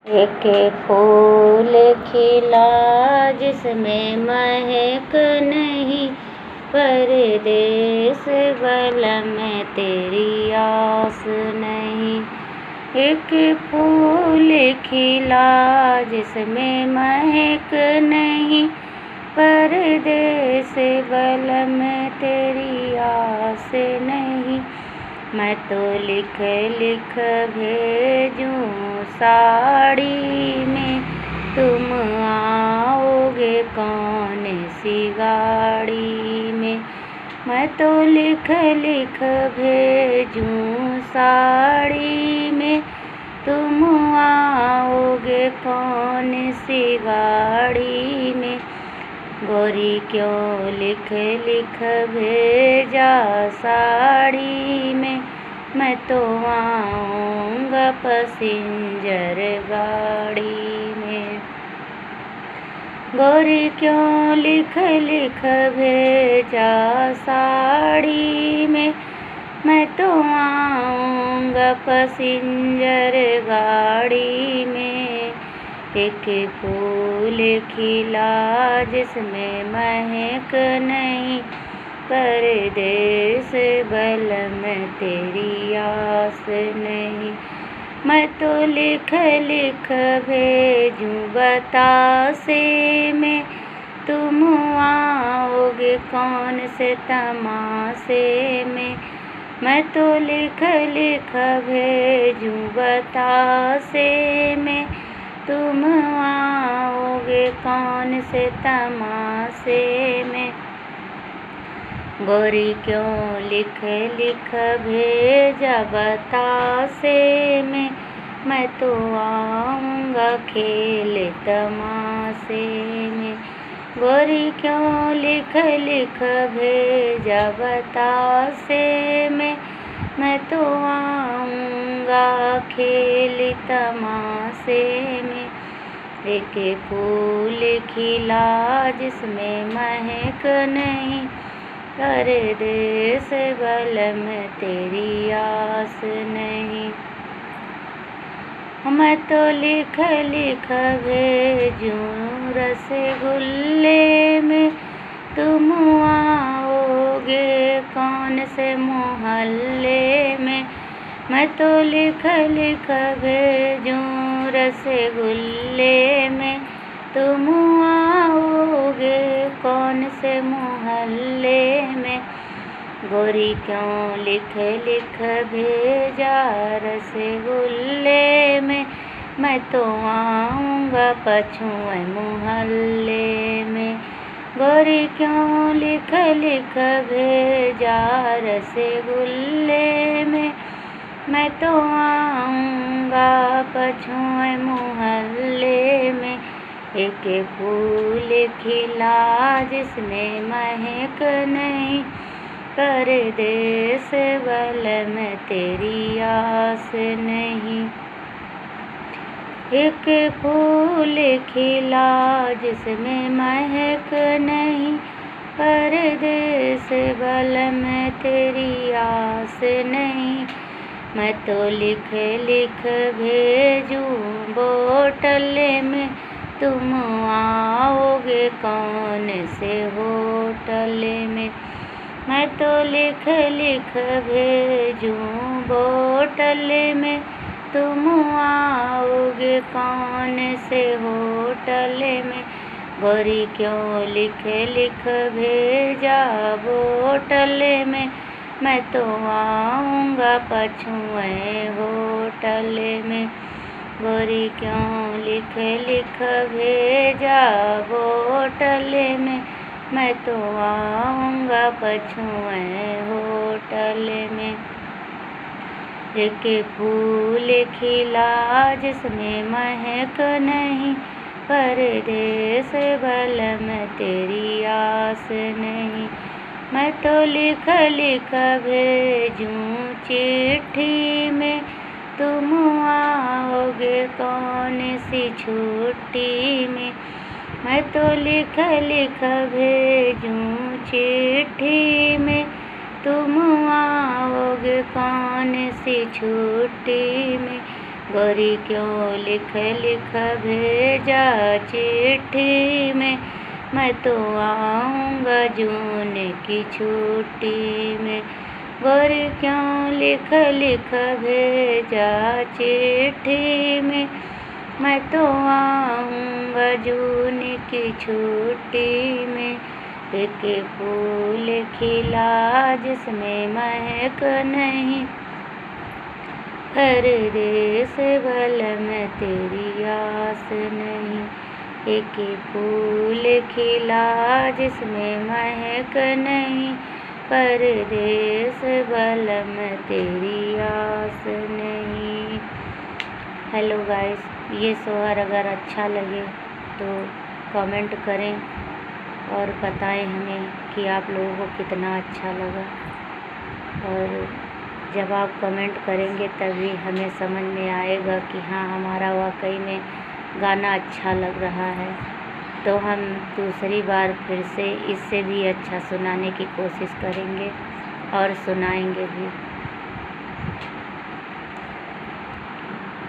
एक फूल खिला जिसमें महक नहीं, परदेस बलम तेरी आस नहीं। एक फूल खिला जिसमें महक नहीं, परदेस बलम तेरी आस नहीं। मैं तो लिख लिख भेजूं साड़ी में, तुम आओगे कौन सी गाड़ी में। मैं तो लिख लिख भेजूं साड़ी में, तुम आओगे कौन सी गाड़ी में। गोरी क्यों लिख लिख भेजा साड़ी में, मैं तो आऊँगा पैसेंजर गाड़ी में। गोरी क्यों लिख लिख भेजा साड़ी में, मैं तो आऊँगा पैसेंजर गाड़ी में। एक फूल खिला जिसमें महक नहीं, परदेस बलम तेरी आस नहीं। मैं तो लिख लिख भेजूं बतासे में, तुम आओगे कौन से तमाशे में। मैं तो लिख लिख भेजूं बतासे में, तुम आओगे कौन से तमाशे में। गोरी क्यों लिख लिख भेजा बतासे में, मैं तो आऊँगा खेल तमाशे में। गोरी क्यों लिख लिख भेजा बतासे में, मैं तो आऊँगा खेल तमाशे में। एक फूल खिला जिसमें महक नहीं, परदेस बलम तेरी आस नहीं। मैं तो लिख लिख भेजूं रसगुल्ले में, तुम आओगे कौन से मोहल्ले में। मैं तो लिख लिख भेजूं रसगुल्ले में, तुम आओगे कौन से मोहल्ले में। गोरी क्यों लिख लिख भेजा रसगुल्ले में, मैं तो आऊँगा पछुए मोहल्ले में। गोरी क्यों लिख लिख भेजा रसगुल्ले में, मैं तो आऊँगा पछुए मोहल्ले में। एक फूल खिला जिसमें महक नहीं, परदेस बलम तेरी आस नहीं। एक फूल खिला जिसमें महक नहीं, परदेस बलम तेरी आस नहीं। मैं तो लिख लिख भेजूं बोतल में, तुम आओगे कौन से होटल में। मैं तो लिख लिख भेजूं बोतल में, तुम आओगे कौन से होटल में। गोरी क्यों लिख लिख भेजा बोतल में, मैं तो आऊँगा पछुए होटल में। गोरी क्यों लिख लिख भेजा बोतल में, मैं तो आऊँगा पछुए होटल में। एक फूल खिला जिसमें महक नहीं, परदेस बलम तेरी आस नहीं। मैं तो लिख लिख भेजूं चिट्ठी में, तुम आओगे कौन सी छुट्टी में। मैं तो लिख लिख भेजूं चिट्ठी में, तुम आओगे कौन सी छुट्टी में। गोरी क्यों लिख लिख भेजा चिट्ठी में, मैं तो आऊँगा जून की छुट्टी में। गोरी क्यों लिख लिख भेजा चिट्ठी में, मैं तो आऊँगा जून की छुट्टी में। एक फूल खिला जिसमें महक नहीं, परदेस भल में तेरी आस नहीं। एक फूल खिला जिसमें महक नहीं, परदेस भल में तेरी आस नहीं। हेलो गाइस, ये सोहर अगर अच्छा लगे तो कमेंट करें और बताएं हमें कि आप लोगों को कितना अच्छा लगा। और जब आप कमेंट करेंगे तभी हमें समझ में आएगा कि हाँ, हमारा वाकई में गाना अच्छा लग रहा है, तो हम दूसरी बार फिर से इससे भी अच्छा सुनाने की कोशिश करेंगे और सुनाएंगे भी।